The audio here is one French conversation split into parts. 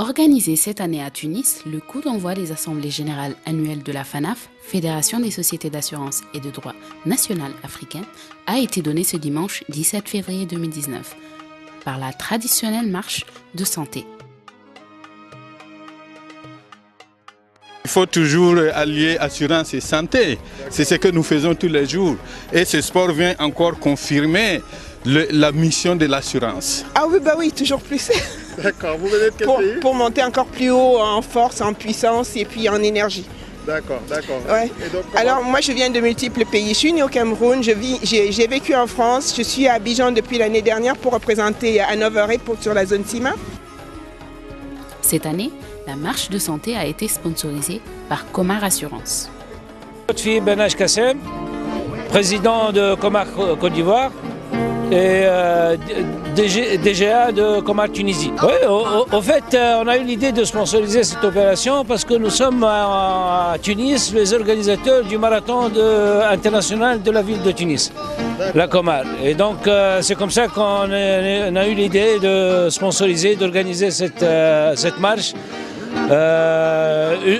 Organisé cette année à Tunis, le coup d'envoi des assemblées générales annuelles de la FANAF, Fédération des sociétés d'assurance et de droit national africaine, a été donné ce dimanche 17 février 2019 par la traditionnelle marche de santé. Il faut toujours allier assurance et santé. C'est ce que nous faisons tous les jours. Et ce sport vient encore confirmer la mission de l'assurance. Ah oui, bah oui, toujours plus. D'accord, vous venez de quel pays? Pour monter encore plus haut en force, en puissance et puis en énergie. D'accord, d'accord. Ouais. Alors moi je viens de multiples pays. Je suis née au Cameroun, j'ai vécu en France, je suis à Abidjan depuis l'année dernière pour représenter Hanover sur la zone CIMA. Cette année, la marche de santé a été sponsorisée par Comar Assurance. Lotfi Benaj Kassem, président de Comar Côte d'Ivoire et DGA de Comar Tunisie. Oui, au fait, on a eu l'idée de sponsoriser cette opération parce que nous sommes à Tunis les organisateurs du marathon international de la ville de Tunis, la Comar. Et donc c'est comme ça qu'on a eu l'idée de sponsoriser, d'organiser cette marche.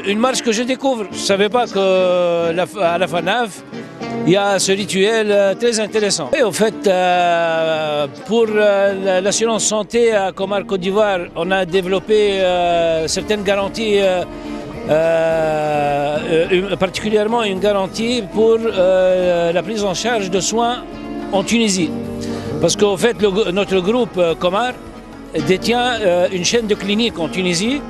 Une marche que je découvre. Je ne savais pas qu'à la FANAF, il y a ce rituel très intéressant. Et au fait, pour l'assurance santé à Comar Côte d'Ivoire, on a développé certaines garanties, particulièrement une garantie pour la prise en charge de soins en Tunisie. Parce qu'au fait, notre groupe Comar détient une chaîne de cliniques en Tunisie.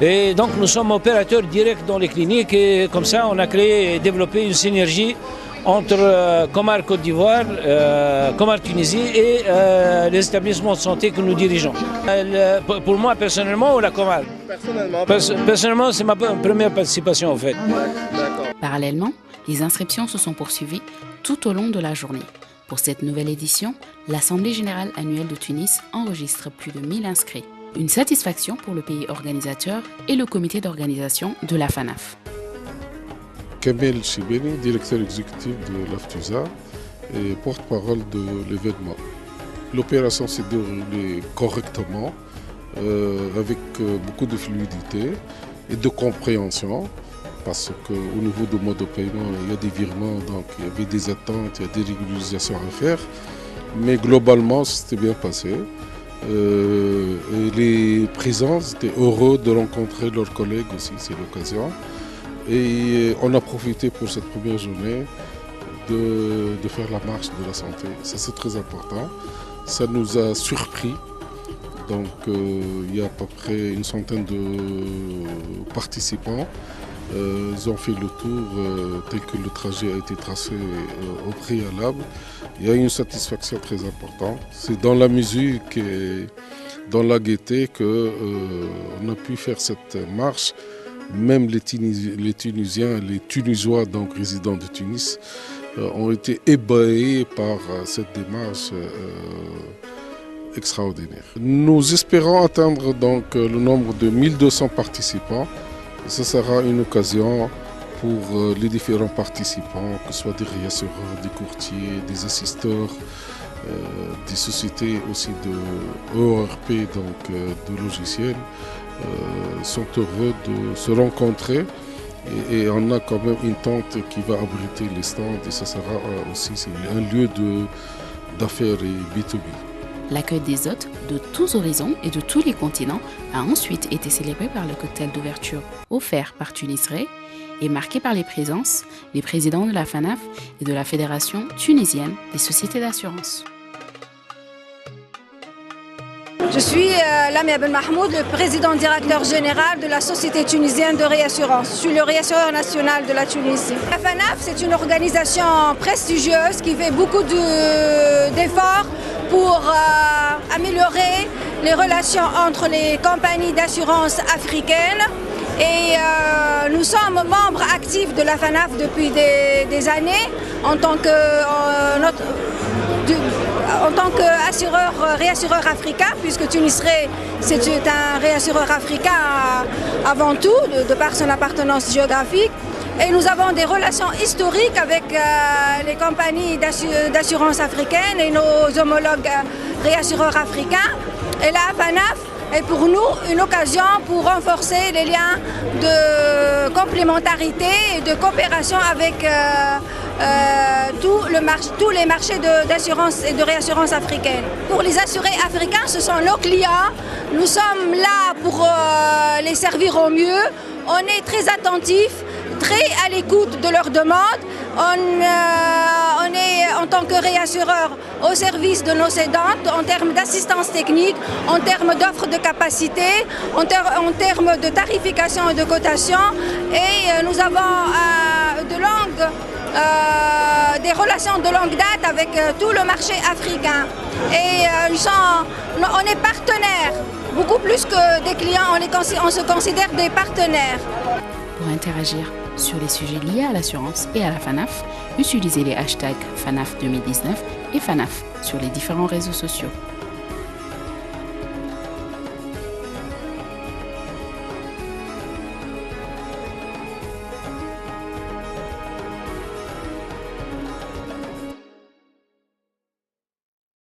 Et donc nous sommes opérateurs directs dans les cliniques et comme ça on a créé et développé une synergie entre Comar Côte d'Ivoire, Comar Tunisie et les établissements de santé que nous dirigeons. Pour moi personnellement ou la Comar? Personnellement c'est ma première participation en fait. Parallèlement, les inscriptions se sont poursuivies tout au long de la journée. Pour cette nouvelle édition, l'Assemblée générale annuelle de Tunis enregistre plus de 1000 inscrits. Une satisfaction pour le pays organisateur et le comité d'organisation de la FANAF. Kamel Chibeni, directeur exécutif de l'AFTUSA et porte-parole de l'événement. L'opération s'est déroulée correctement, avec beaucoup de fluidité et de compréhension, parce qu'au niveau du mode de paiement, il y a des virements, donc il y avait des attentes, il y a des régularisations à faire, mais globalement, c'était bien passé. Et les présents étaient heureux de rencontrer leurs collègues aussi, c'est l'occasion. Et on a profité pour cette première journée de faire la marche de la santé. Ça c'est très important. Ça nous a surpris. Donc il y a à peu près une centaine de participants. Ils ont fait le tour tel que le trajet a été tracé au préalable. Il y a une satisfaction très importante. C'est dans la musique et dans la gaieté qu'on a pu faire cette marche. Même les Tunisiens, les Tunisois, donc résidents de Tunis, ont été ébahis par cette démarche extraordinaire. Nous espérons atteindre donc le nombre de 1200 participants. Ce sera une occasion pour les différents participants, que ce soit des réassureurs, des courtiers, des assisteurs, des sociétés aussi de ERP, donc de logiciels, sont heureux de se rencontrer. Et on a quand même une tente qui va abriter les stands et ce sera aussi un lieu d'affaires et B2B. L'accueil des hôtes de tous horizons et de tous les continents a ensuite été célébré par le cocktail d'ouverture offert par Tunis Re et marqué par les présences des présidents de la FANAF et de la Fédération tunisienne des sociétés d'assurance. Je suis Lamia Ben Mahmoud, le président directeur général de la Société tunisienne de réassurance. Je suis le réassureur national de la Tunisie. La FANAF, c'est une organisation prestigieuse qui fait beaucoup d'efforts pour améliorer les relations entre les compagnies d'assurance africaines. Et nous sommes membres actifs de la FANAF depuis des années en tant réassureur africain, puisque Tunis Re, c'est un réassureur africain avant tout, de par son appartenance géographique. Et nous avons des relations historiques avec les compagnies d'assurance africaines et nos homologues réassureurs africains. Et la FANAF est pour nous une occasion pour renforcer les liens de complémentarité et de coopération avec tous les marchés d'assurance et de réassurance africaine. Pour les assurés africains, ce sont nos clients. Nous sommes là pour les servir au mieux. On est très attentifs, très à l'écoute de leurs demandes. On est en tant que réassureur au service de nos cédantes en termes d'assistance technique, en termes d'offres de capacité, en termes de tarification et de cotation. Et nous avons des relations de longue date avec tout le marché africain. Et on est partenaires, beaucoup plus que des clients, on se considère des partenaires. Pour interagir sur les sujets liés à l'assurance et à la FANAF, utilisez les hashtags FANAF 2019 et FANAF sur les différents réseaux sociaux.